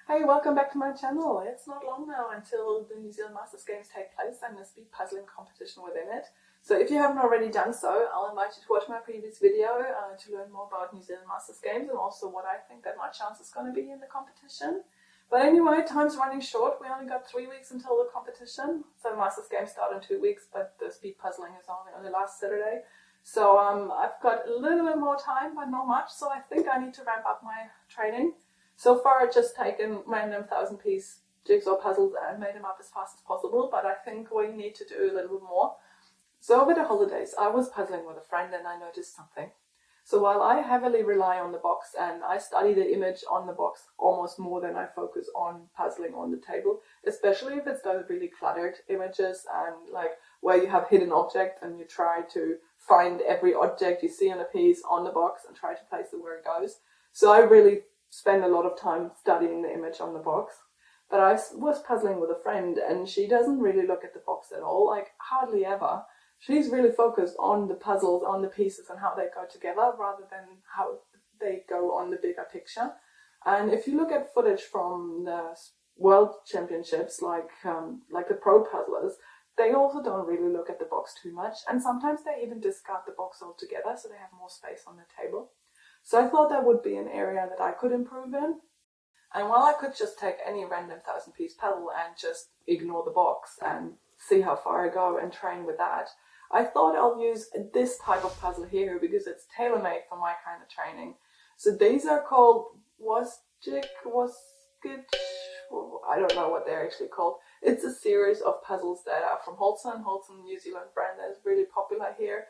Hey, welcome back to my channel. It's not long now until the New Zealand Masters Games take place and the speed puzzling competition within it. So if you haven't already done so, I'll invite you to watch my previous video to learn more about New Zealand Masters Games and also what I think that my chance is going to be in the competition. But anyway, time's running short. We only got 3 weeks until the competition. So the Masters Games start in 2 weeks, but the speed puzzling is only on the last Saturday. So I've got a little bit more time, but not much. So I think I need to ramp up my training. So far, I've just taken random 1,000-piece jigsaw puzzles and made them up as fast as possible, but I think we need to do a little bit more. So over the holidays, I was puzzling with a friend and I noticed something. So while I heavily rely on the box and I study the image on the box almost more than I focus on puzzling on the table, especially if it's those really cluttered images and like where you have hidden objects and you try to find every object you see on a piece on the box and try to place it where it goes. So I really spend a lot of time studying the image on the box. But I was puzzling with a friend and she doesn't really look at the box at all, like hardly ever. She's really focused on the puzzles, on the pieces and how they go together rather than how they go on the bigger picture. And if you look at footage from the World Championships, like the pro puzzlers, they also don't really look at the box too much. And sometimes they even discard the box altogether so they have more space on the table. So I thought that would be an area that I could improve in. And while I could just take any random 1,000-piece puzzle and just ignore the box and see how far I go and train with that, I thought I'll use this type of puzzle here because it's tailor-made for my kind of training. So these are called WASGIJ, I don't know what they're actually called. It's a series of puzzles that are from Holdson, New Zealand brand that is really popular here.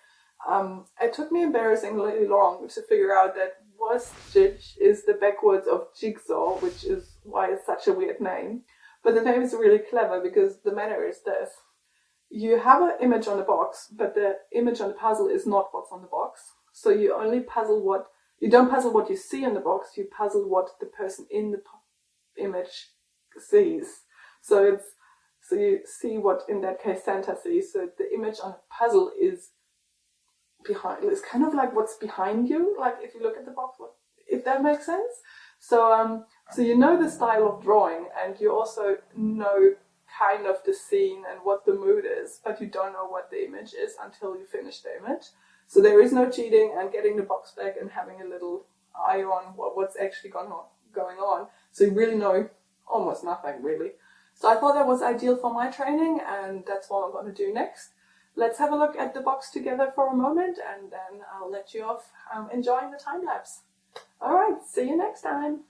It took me embarrassingly long to figure out that WASGIJ is the backwards of Jigsaw, which is why it's such a weird name. But the name is really clever because the matter is this. You have an image on the box, but the image on the puzzle is not what's on the box. So you only puzzle you don't puzzle what you see in the box, you puzzle what the person in the image sees. So you see what, in that case, Santa sees. So the image on the puzzle is behind. It's kind of like what's behind you, like if you look at the box, if that makes sense. So you know the style of drawing and you also know kind of the scene and what the mood is, but you don't know what the image is until you finish the image. So there is no cheating and getting the box back and having a little eye on what's actually going on. So you really know almost nothing really. So I thought that was ideal for my training and that's what I'm going to do next. Let's have a look at the box together for a moment and then I'll let you off enjoying the time lapse. Alright, see you next time.